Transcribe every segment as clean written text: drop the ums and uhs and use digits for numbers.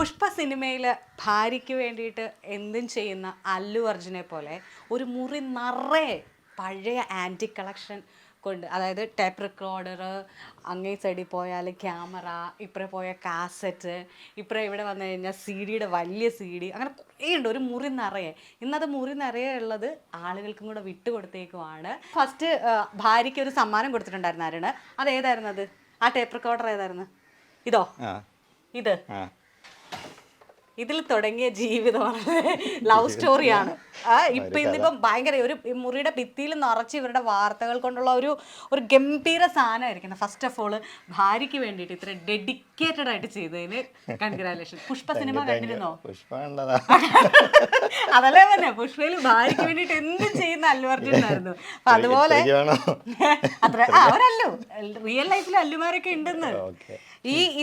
പുഷ്പ സിനിമയിൽ ഭാര്യയ്ക്ക് വേണ്ടിയിട്ട് എന്തും ചെയ്യുന്ന അല്ലു അർജുനെ പോലെ ഒരു മുറി നിറയെ പഴയ ആൻറ്റി കളക്ഷൻ കൊണ്ട്, അതായത് ടേപ്പ് റെക്കോർഡർ, അങ്ങേ സൈഡിൽ പോയാൽ ക്യാമറ, ഇപ്പുറേ പോയ കാസറ്റ്, ഇപ്പുറേ ഇവിടെ വന്നു കഴിഞ്ഞാൽ സി ഡിയുടെ വലിയ സി ഡി, അങ്ങനെ കുറേ ഉണ്ട്. ഒരു മുറി നിറയെ. ഇന്നത് മുറി നിറയെ ഉള്ളത് ആളുകൾക്കും കൂടെ വിട്ടുകൊടുത്തേക്കുമാണ്. ഫസ്റ്റ് ഭാര്യയ്ക്ക് ഒരു സമ്മാനം കൊടുത്തിട്ടുണ്ടായിരുന്നു ആരാണ്, അതേതായിരുന്നു? അത് ആ ടേപ്പ് റെക്കോർഡർ ഏതായിരുന്നു? ഇതോ? ഇത് ഇതിൽ തുടങ്ങിയ ജീവിതമാണ്, ലവ് സ്റ്റോറിയാണ്. ഇപ്പൊ ഇന്നിപ്പം ഭയങ്കര ഒരു മുറിയുടെ ഭിത്തിയിൽ നിറച്ച് ഇവരുടെ വാർത്തകൾ കൊണ്ടുള്ള ഒരു ഗംഭീര സാധനമായിരിക്കും. ഫസ്റ്റ് ഓഫ് ഓൾ ഭാര്യയ്ക്ക് വേണ്ടിയിട്ട് ഇത്ര ഡെഡിക്കേറ്റഡ് ആയിട്ട് ചെയ്തതിന് കൺഗ്രാലേഷൻ. പുഷ്പ സിനിമ കണ്ടിരുന്നോ? അതല്ലേ തന്നെ, പുഷ്പയിൽ ഭാര്യയ്ക്ക് വേണ്ടിയിട്ട് എന്തും ചെയ്യുന്ന അല്ലു അർജുൻ ആയിരുന്നു. അപ്പൊ അതുപോലെ അത്ര അവരല്ലു റിയൽ ലൈഫിൽ അല്ലുമാരൊക്കെ ഉണ്ടെന്ന്.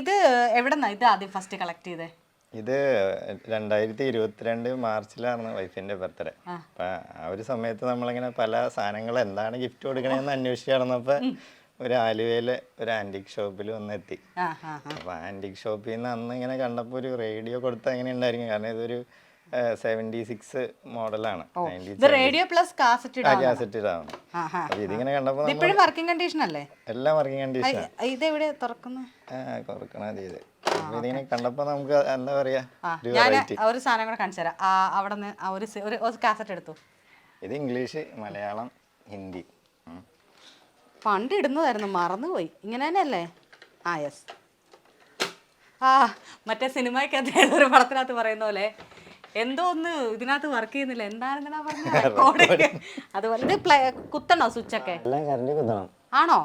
ഇത് എവിടെന്നാ ഇത് ആദ്യം ഫസ്റ്റ് കളക്ട് ചെയ്തേ? ഇത് 2022 മാർച്ചിലാണ് വൈഫിന്റെ ബർത്ത്ഡേ. അപ്പൊ ആ ഒരു സമയത്ത് നമ്മളിങ്ങനെ പല സാധനങ്ങൾ എന്താണ് ഗിഫ്റ്റ് കൊടുക്കണേന്ന് അന്വേഷിച്ച് നടന്നപ്പോ ഒരു ആലുവയിലെ ഒരു ആന്റിക് ഷോപ്പിൽ വന്നെത്തി. അപ്പൊ ആന്റിക് ഷോപ്പിൽ നിന്ന് അന്ന് ഇങ്ങനെ കണ്ടപ്പോ ഒരു റേഡിയോ കൊടുത്താൽ എങ്ങനെ ഉണ്ടായിരിക്കും, കാരണം ഇതൊരു 76 മോഡലാണ്. റേഡിയോ പ്ലസ് കാസറ്റ് ഇടാണ്. അപ്പൊ ഇതിങ്ങനെ കണ്ടപ്പോ വർക്കിംഗ് കണ്ടീഷൻ അല്ലേ? എല്ലാം വർക്കിംഗ് കണ്ടീഷൻ. ഇത് എവിടെ തുറക്കുന്നു? ചെയ്ത് ഇതിങ്ങനെ കണ്ടപ്പോ നമുക്ക് എന്താ പറയാ, ഒരു സാധനം കൂടെ കാണിച്ചു തരാം. അവിടെ നിന്ന് ഒരു കാസറ്റ് എടുത്തു. ഇത് ഇംഗ്ലീഷ്, മലയാളം, ഹിന്ദി. പണ്ട് ഇടുന്നതായിരുന്നു, മറന്നുപോയി. ഇങ്ങനെ തന്നെയല്ലേ? യെസ്. മറ്റേ സിനിമയ്ക്കകത്ത് ഒരു പടത്തിനകത്ത് പറയുന്ന പോലെ എന്തോ ഒന്ന് ഇതിനകത്ത് വർക്ക് ചെയ്യുന്നില്ല, എന്താണെന്നാ പറഞ്ഞ അതുപോലെ. ഇത് കുത്തണോ സ്വിച്ചൊക്കെ? ആണോ?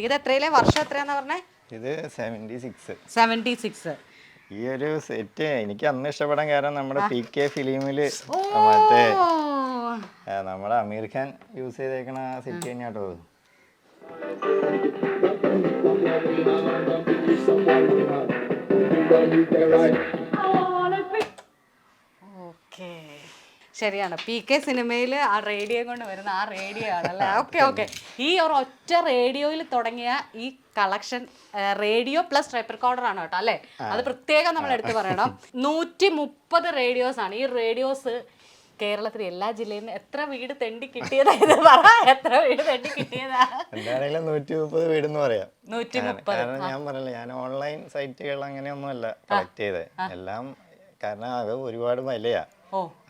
ഇത് എത്രയിലെ വർഷം എത്രയാന്നാ പറഞ്ഞേ? ഇത് 76. ഈ ഒരു സെറ്റ് എനിക്ക് അന്ന് ഇഷ്ടപ്പെടാൻ കാരണം നമ്മുടെ PK ഫിലിമില് മറ്റേ നമ്മുടെ അമീർ ഖാൻ യൂസ് ചെയ്തേക്കണ ആ സെറ്റ് തന്നെയാട്ടോ. ശരിയാണ്, PK സിനിമയിൽ ആ റേഡിയോ കൊണ്ട് വരുന്ന ആ റേഡിയോ ആണല്ലേ? ഓക്കെ. ഈ ഒരു ഒറ്റ റേഡിയോയിൽ തുടങ്ങിയ ഈ collection radio plus tape recorder ആണ് കേട്ടോ, അല്ലേ? അത് പ്രത്യേകം നമ്മൾ എടുത്ത് പറയണം. 130 റേഡിയോസ് ആണ്. ഈ റേഡിയോസ് കേരളത്തിൽ എല്ലാ ജില്ലയിൽ നിന്ന് എത്ര വീട് തെണ്ടി കിട്ടിയതായത് പറ, എത്ര വീട് തെണ്ടി കിട്ടിയതാ? എന്താണെങ്കിലും 130 വീടെന്ന് പറയാം. 130. ഞാൻ പറഞ്ഞില്ല, ഞാൻ ഓൺലൈൻ സൈറ്റുകൾ അങ്ങനെയൊന്നും അല്ല കളക്ട് ചെയ്തത് എല്ലാം, കാരണം അത് ഒരുപാട് വിലയാ.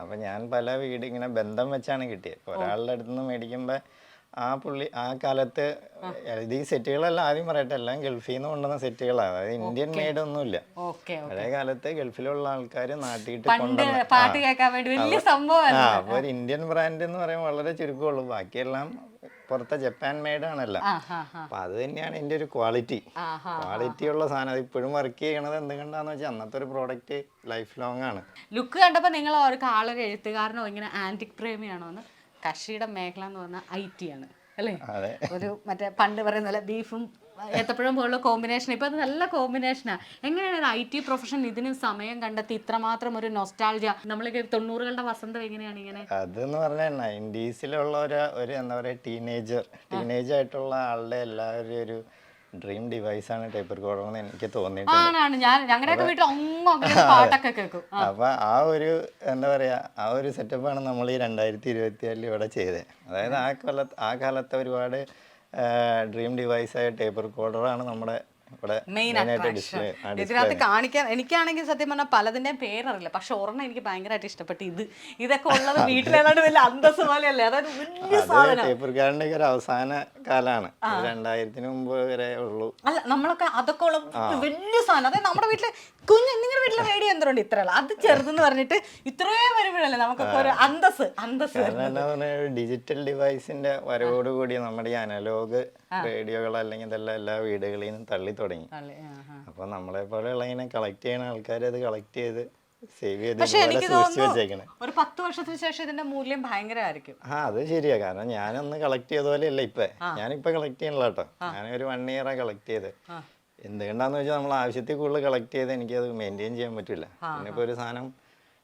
അപ്പൊ ഞാൻ പല വീട് ഇങ്ങനെ ബന്ധം വെച്ചാണ് കിട്ടിയത്. ഒരാളുടെ അടുത്ത് നിന്ന് മേടിക്കുമ്പോ ആ കാലത്ത് ഈ സെറ്റുകളെല്ലാം ആദ്യം പറയട്ടെ, എല്ലാം ഗൾഫിൽ നിന്ന് കൊണ്ടുവന്ന സെറ്റുകളാണ്. അതായത് ഇന്ത്യൻ മെയ്ഡ് ഒന്നുമില്ല. പഴയ കാലത്ത് ഗൾഫിലുള്ള ആൾക്കാർ നാട്ടിയിട്ട് അപ്പൊ ഒരു ഇന്ത്യൻ ബ്രാൻഡ് എന്ന് പറയുമ്പോൾ വളരെ ചുരുക്കമുള്ളൂ. ബാക്കിയെല്ലാം പുറത്തെ ജപ്പാൻ മെയ്ഡ് ആണല്ലോ. അപ്പൊ അത് തന്നെയാണ് ഇതിന്റെ ഒരു ക്വാളിറ്റി ഉള്ള സാധനം. അത് ഇപ്പോഴും വർക്ക് ചെയ്യണത് എന്തുകൊണ്ടാന്ന് വെച്ചാൽ അന്നത്തെ ഒരു പ്രോഡക്റ്റ് ലൈഫ് ലോങ് ആണ്. ലുക്ക് കണ്ടപ്പോ നിങ്ങൾ അവർക്ക് ആളൊരു എഴുത്തുകാരനോ ഇങ്ങനെ ആന്റിക് പ്രേമിയാണോ എന്ന്? കഷിയുടെ മേഖല എന്ന് പറഞ്ഞാൽ IT ആണ് അല്ലേ? ഒരു മറ്റേ പണ്ട് പറയുന്ന പോലെ ബീഫും ഏത്തപ്പഴം പോലുള്ള കോമ്പിനേഷൻ, ഇപ്പൊ അത് നല്ല കോമ്പിനേഷനാണ്. എങ്ങനെയാണ് ഒരു IT പ്രൊഫഷൻ ഇതിന് സമയം കണ്ടെത്തി ഇത്രമാത്രം ഒരു നൊസ്റ്റാൾജിയ? നമ്മളൊക്കെ 90കളുടെ വസന്തം എങ്ങനെയാണ് ഇങ്ങനെ? അതെന്ന് പറഞ്ഞാൽ 90s ഒരു എന്താ പറയാ, ടീനേജ് ആയിട്ടുള്ള ആളുടെ എല്ലാവരും ഒരു ഡ്രീം ഡിവൈസ് ആണ് ടേപ്പ് റെക്കോർഡർ എന്ന് എനിക്ക് തോന്നിയിട്ടുണ്ട്. അപ്പൊ ആ ഒരു എന്താ പറയാ, ആ ഒരു സെറ്റപ്പാണ് നമ്മൾ ഈ 2024 ഇവിടെ ചെയ്തത്. അതായത് ആ കാലത്തെ ഒരുപാട് ഡ്രീം ഡിവൈസായ ടേപ്പ് റെക്കോർഡറാണ് നമ്മുടെ ഇതിനകത്ത് കാണിക്കാൻ. എനിക്കാണെങ്കിൽ സത്യം പറഞ്ഞാൽ പലതിന്റെയും പേരറിയില്ല, പക്ഷെ ഒരെണ്ണം എനിക്ക് ഭയങ്കരമായിട്ട് ഇഷ്ടപ്പെട്ടു. ഇതൊക്കെ ഉള്ളത് വീട്ടിലേതാണ്ട് വലിയ അന്തസ് പോലെയല്ലേ? അതായത് വലിയ സാധനം. ടേപ്പ് റെക്കോർഡിന്റെ ഒരു അവസാന കാലാണ്, 2000 മുമ്പ് വരെ ഉള്ളൂ. അല്ല, നമ്മളൊക്കെ അതൊക്കെ ഉള്ള വലിയ സാധനം. അതായത് നമ്മുടെ വീട്ടില് നിങ്ങളുടെ വീട്ടിലെ റേഡിയോ എന്തുകൊണ്ട് ഇത്രയല്ല, അത് ചെറുതെന്ന് പറഞ്ഞിട്ട് ഇത്രയും വരുമ്പോഴല്ലേ നമുക്കൊക്കെ ഒരു അന്തസ്. ഡിജിറ്റൽ ഡിവൈസിന്റെ വരവോടുകൂടി നമ്മുടെ ഈ അനലോഗ് റേഡിയോകൾ അല്ലെങ്കിൽ ഇതെല്ലാം എല്ലാ വീടുകളിൽ നിന്നും തള്ളി തുടങ്ങി. അപ്പൊ നമ്മളെ പോലെയുള്ള ഇങ്ങനെ കളക്ട് ചെയ്യുന്ന ആൾക്കാർ അത് കളക്ട് ചെയ്ത് സേവ് ചെയ്ത് വെച്ചേക്കണേ. ഒരു 10 വർഷത്തിന് ശേഷം ഇതിന്റെ മൂല്യം ഭയങ്കരമായിരിക്കും. അത് ശരിയാ, കാരണം ഞാനൊന്ന് കളക്ട് ചെയ്ത പോലെയല്ല ഞാനിപ്പോ കളക്ട് ചെയ്യണല്ലോ കേട്ടോ. ഞാനൊരു 1 ഇയറാ കളക്ട് ചെയ്ത്. എന്തുകൊണ്ടാന്ന് വെച്ചാൽ നമ്മൾ ആവശ്യത്തിൽ കൂടുതൽ കളക്ട് ചെയ്ത് എനിക്കത് മെയിൻറ്റെയിൻ ചെയ്യാൻ പറ്റില്ല. പിന്നെ ഇപ്പൊ ഒരു സാധനം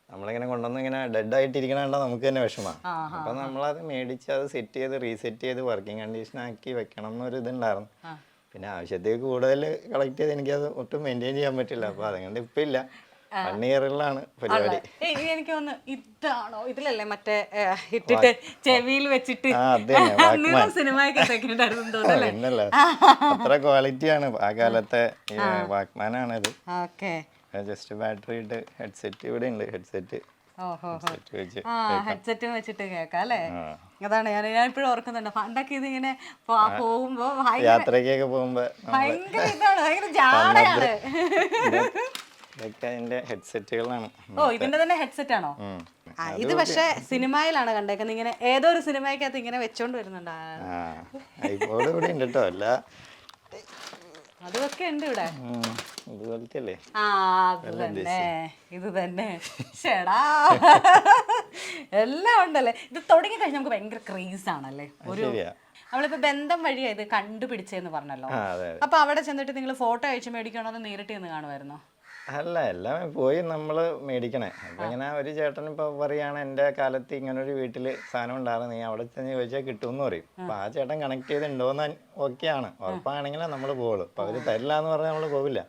നമ്മളിങ്ങനെ കൊണ്ടുവന്ന് ഇങ്ങനെ ഡെഡ് ആയിട്ടിരിക്കണ നമുക്ക് തന്നെ വിഷമമാണ്. അപ്പൊ നമ്മളത് മേടിച്ച് അത് സെറ്റ് ചെയ്ത് റീസെറ്റ് ചെയ്ത് വർക്കിംഗ് കണ്ടീഷൻ ആക്കി വെക്കണം എന്നൊരു ഇതുണ്ടായിരുന്നു. പിന്നെ ആവശ്യത്തേക്ക് കൂടുതൽ കളക്ട് ചെയ്ത് എനിക്കത് ഒട്ടും മെയിൻറ്റെയിൻ ചെയ്യാൻ പറ്റില്ല. അപ്പൊ അതുകൊണ്ട് ഇപ്പൊ ഇല്ല. 1 ഇയറിലാണ് പരിപാടി. എനിക്ക് തോന്നുന്നു ഇതാണോ, ഇതിലല്ലേ മറ്റേ ഇട്ടിട്ട് ചെവിയിൽ വെച്ചിട്ട് ആ അത് തന്നെ സിനിമയൊക്കെ തോന്നല്ലേ? പിന്നല്ല അത്ര ക്വാളിറ്റിയാണ് ആ കാലത്തെ വാക്മാനാണിത്. ഓക്കെ, ജസ്റ്റ് ബാറ്ററി ഇട്ട് ഹെഡ്സെറ്റ് ഇവിടെ ഉണ്ട്, ഹെഡ്സെറ്റ് ഹെഡ്സെറ്റും വെച്ചിട്ട് കേൾക്കാം അല്ലേ? അതാണ് ഞാൻ ഇപ്പോഴും ഓർക്കുന്നുണ്ട്, പണ്ടൊക്കെ ഇതിങ്ങനെ പോകുമ്പോ യാത്രക്കൊക്കെ പോകുമ്പോ ഭയങ്കര ഇതാണ്, ഭയങ്കര ജാടയാണ്. ഇതൊക്കെ അതിന്റെ ഹെഡ്സെറ്റുകളാണ്. ഓ, ഇതിന്റെ തന്നെ ഹെഡ്സെറ്റ് ആണോ? ഇത് പക്ഷെ സിനിമയിലാണ് കണ്ടേക്കുന്നത്, ഇങ്ങനെ ഏതോ ഒരു സിനിമയ്ക്കകത്ത് ഇങ്ങനെ വെച്ചോണ്ട് വരുന്നുണ്ട്. ഐപോഡ് ഇവിടെ ഉണ്ട് കേട്ടോ, അല്ല അതൊക്കെ ഉണ്ട് ഇവിടെ. ഇതുപോലത്തെ അല്ലേ? ആ അത് തന്നെ, ഇത് തന്നെ. ചേടാ എല്ലാം ഉണ്ടല്ലേ. ഇത് തുടങ്ങി കഴിഞ്ഞാൽ നമുക്ക് ഭയങ്കര ക്രേസ് ആണല്ലേ. ഒരു നമ്മളിപ്പോ ബന്ധം വഴിയാ ഇത് കണ്ടുപിടിച്ചെന്ന് പറഞ്ഞല്ലോ. അപ്പൊ അവിടെ ചെന്നിട്ട് നിങ്ങൾ ഫോട്ടോ അയച്ചു മേടിക്കണോ അതോ നേരിട്ട് ചെന്ന് കാണുമായിരുന്നോ? അല്ല, എല്ലാം പോയി നമ്മൾ മേടിക്കണേ. അപ്പൊ ഇങ്ങനെ ഒരു ചേട്ടൻ ഇപ്പൊ പറയാണ് എൻ്റെ കാലത്ത് ഇങ്ങനെ ഒരു വീട്ടില് സാധനം ഉണ്ടാകും, നീ അവിടെ ചെന്ന് ചോദിച്ചാൽ കിട്ടുമെന്ന് പറയും. അപ്പൊ ആ ചേട്ടൻ കണക്ട് ചെയ്തിട്ടുണ്ടോന്ന് ഓക്കെയാണ്, ഉറപ്പാണെങ്കിലേ നമ്മൾ പോകുള്ളൂ. അപ്പൊ അവര് തരില്ല എന്ന് പറഞ്ഞാൽ നമ്മൾ പോവില്ല.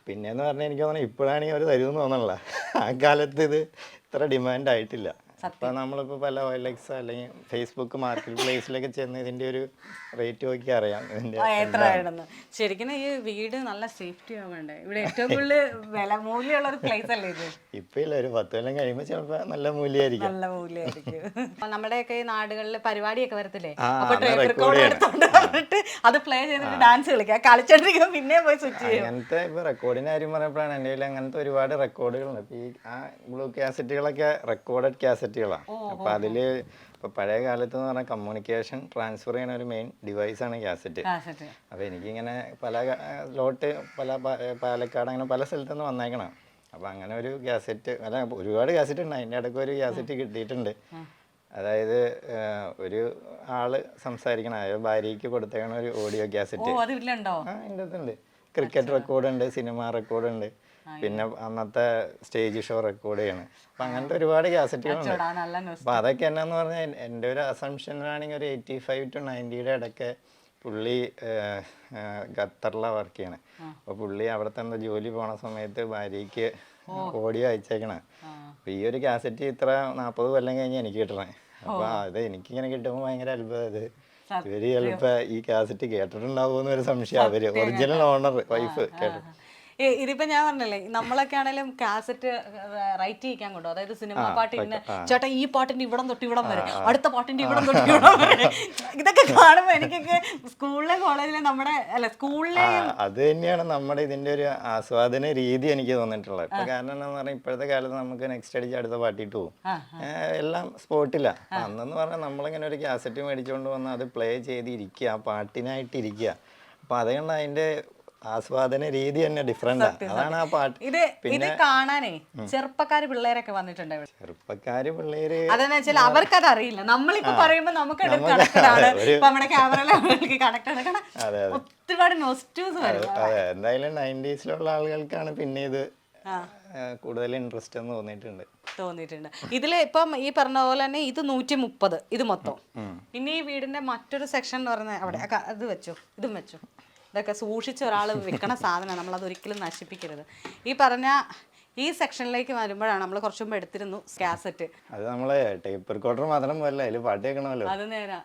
പിന്നെന്ന് പറഞ്ഞാൽ എനിക്ക് തോന്നുന്നു ഇപ്പോഴാണെങ്കിൽ അവർ തരുമെന്ന് തോന്നണില്ല. ആ കാലത്ത് ഇത് ഇത്ര ഡിമാൻഡ് ആയിട്ടില്ല. അപ്പൊ നമ്മളിപ്പോ പല OLX അല്ലെങ്കിൽ ഫേസ്ബുക്ക് മാർക്കറ്റ് പ്ലേസിലൊക്കെ ചെന്ന് ഇതിന്റെ ഒരു റേറ്റ് നോക്കി അറിയാം എത്രയാണെന്ന്. ശരിക്കും ഈ വീട് നല്ല സേഫ്റ്റി ആവേണ്ടേ? ഇവിടെ ഏറ്റവും കൂടുതൽ വില മൂല്യമുള്ള ഒരു പ്ലേസ് അല്ലേ ഇത്? ഇപ്പൊ ഇല്ല, ഒരു 10 കൊല്ലം കഴിയുമ്പോ ചിലപ്പോ നല്ല മൂല്യമായിരിക്കും. നല്ല മൂല്യമായിരിക്കും. നമ്മുടെയൊക്കെ ഈ നാടുകളിൽ പരിപാടിയൊക്കെ വരത്തില്ലേ, അപ്പൊ ടേപ്പ് റെക്കോർഡ് എടുത്തോണ്ട് വന്നിട്ട് അത് പ്ലേ ചെയ്തിട്ട് ഡാൻസ് കളിക്കുക, കളിച്ചോണ്ടിരിക്കുമ്പോ പിന്നെ പോയി സ്വിച്ച് ചെയ്യും. അങ്ങനത്തെ ഇപ്പൊ റെക്കോർഡിന്റെ കാര്യം പറഞ്ഞപ്പോഴാണ് എൻ്റെ കയ്യിൽ അങ്ങനത്തെ ഒരുപാട് റെക്കോർഡുകളുണ്ട്. ഇപ്പൊ ഈ ആ ബ്ലൂ കാസറ്റുകളൊക്കെ റെക്കോർഡഡ് കാസറ്റുകളാണ്. അപ്പൊ അതില് ഇപ്പൊ പഴയ കാലത്ത് എന്ന് പറഞ്ഞാൽ കമ്മ്യൂണിക്കേഷൻ ട്രാൻസ്ഫർ ചെയ്യുന്ന ഒരു മെയിൻ ഡിവൈസ് ആണ് കാസറ്റ്. അപ്പൊ എനിക്കിങ്ങനെ പല ലോട്ട് പാലക്കാട് അങ്ങനെ പല സ്ഥലത്തുനിന്ന് വന്നേക്കണം. അപ്പൊ അങ്ങനെ ഒരു കാസറ്റ്, അല്ല ഒരുപാട് കാസറ്റ് ഉണ്ട്, അതിൻ്റെ ഇടയ്ക്ക് ഒരു കാസറ്റ് കിട്ടിയിട്ടുണ്ട്. അതായത് ഒരു ആള് സംസാരിക്കണം, അതായത് ഭാര്യയ്ക്ക് കൊടുത്തേക്കണ ഒരു ഓഡിയോ കാസറ്റ്. അതിൻ്റെ അകത്തുണ്ട് ക്രിക്കറ്റ് റെക്കോർഡ് ഉണ്ട്, സിനിമ റെക്കോർഡ് ഉണ്ട്, പിന്നെ അന്നത്തെ സ്റ്റേജ് ഷോ റെക്കോർഡ് ചെയ്യണം. അപ്പൊ അങ്ങനത്തെ ഒരുപാട് കാസറ്റുകളുണ്ട്. അപ്പൊ അതൊക്കെ എന്നാന്ന് പറഞ്ഞാൽ എൻ്റെ ഒരു അസംഷനിലാണെങ്കിൽ ഒരു 85 to 90 ഇടയ്ക്ക് പുള്ളി ഖത്തറിലാണ് വർക്ക് ചെയ്യണേ. അപ്പൊ പുള്ളി അവിടെ തന്നെ ജോലി പോണ സമയത്ത് ഭാര്യയ്ക്ക് ഓഡിയോ അയച്ചേക്കണേ. അപ്പൊ ഈ ഒരു കാസറ്റ് ഇത്ര 40 കൊല്ലം കഴിഞ്ഞ് എനിക്ക് കിട്ടണേ. അപ്പൊ അത് എനിക്കിങ്ങനെ കിട്ടുമ്പോൾ ഭയങ്കര അത്ഭുതം. ഇത് ഇവര് ചിലപ്പോ ഈ കാസറ്റ് കേട്ടിട്ടുണ്ടാവുമെന്ന് ഒരു സംശയം. അവര് ഒറിജിനൽ ഓണർ വൈഫ് കേട്ടിട്ട്. ഇതിപ്പോ ഞാൻ പറഞ്ഞല്ലേ, നമ്മളൊക്കെ ആണെങ്കിലും കാസറ്റ് റൈറ്റ് ചെയ്യിക്കാൻ കൊണ്ടു, അതായത് സിനിമ പാട്ട് ഇങ്ങനെ ചേട്ടാ ഈ പാട്ടിന്റെ ഇവിടം തൊട്ട് ഇവിടം വരെ, അടുത്ത പാട്ടിന്റെ ഇവിടം തൊട്ട് ഇവിടം വരെ, ഇതൊക്കെ കാണുമ്പോ എനിക്കൊക്കെ സ്കൂളിലെ കോളേജിലെ നമ്മുടെ അല്ല സ്കൂളിലെ അത് തന്നെയാണ് നമ്മുടെ ഇതിന്റെ ഒരു ആസ്വാദന രീതി എനിക്ക് തോന്നിയിട്ടുള്ളത്. ഇപ്പൊ കാരണം എന്താന്ന് പറഞ്ഞാൽ ഇപ്പോഴത്തെ കാലത്ത് നമുക്ക് നെക്സ്റ്റ് അടിച്ച് അടുത്ത പാട്ടിട്ട് പോകും, എല്ലാം സ്പോട്ടില്ല. അന്നെന്ന് പറഞ്ഞാൽ നമ്മളിങ്ങനെ ഒരു കാസറ്റ് മേടിച്ചുകൊണ്ട് വന്ന് അത് പ്ലേ ചെയ്തിരിക്കുക, ആ പാട്ടിനായിട്ട് ഇരിക്കുക. അപ്പൊ അതുകൊണ്ട് അതിന്റെ ആസ്വാദന രീതി തന്നെ ഡിഫറെന്റ്. അതാണ് ആ പാട്ട്. ഇത് കാണാനേ ചെറുപ്പക്കാര് പിള്ളേരൊക്കെ വന്നിട്ടുണ്ട്. ചെറുപ്പക്കാര് പിള്ളേര് അതെന്ന് വെച്ചാൽ അവർക്കത് അറിയില്ല. നമ്മളിപ്പോ പറയുമ്പോ നമുക്ക് കണക്റ്റഡാണ്, നമ്മുടെ ക്യാമറയിലേക്ക് കണക്റ്റഡ്, ഒത്തിരി നോസ്റ്റൂസ് വരും. അതെ, എന്തായാലും 90s ആളുകൾക്കാണ് പിന്നെ ഇത് കൂടുതൽ ഇൻട്രസ്റ്റ് എന്ന് തോന്നിയിട്ടുണ്ട്. ഇതില് ഇപ്പം ഈ പറഞ്ഞ പോലെ തന്നെ ഇത് 130 ഇത് മൊത്തം. പിന്നെ ഈ വീടിന്റെ മറ്റൊരു സെക്ഷൻ എന്ന് പറഞ്ഞാൽ അവിടെ അത് വെച്ചു, ഇതും വെച്ചു. ഇതൊക്കെ സൂക്ഷിച്ച് ഒരാൾ വിൽക്കണ സാധനം, നമ്മളത് ഒരിക്കലും നശിപ്പിക്കരുത്. ഈ പറഞ്ഞ ഈ സെക്ഷനിലേക്ക് വരുമ്പോഴാണ് നമ്മൾ കുറച്ച് മുമ്പ് എടുത്തിരുന്നു കാസറ്റ്. അത് നമ്മളെ ടേപ്പ് റെക്കോർഡർ മാത്രം പോലെ അതിൽ പാട്ട് കേൾക്കണമല്ലോ. അത് നേരാ.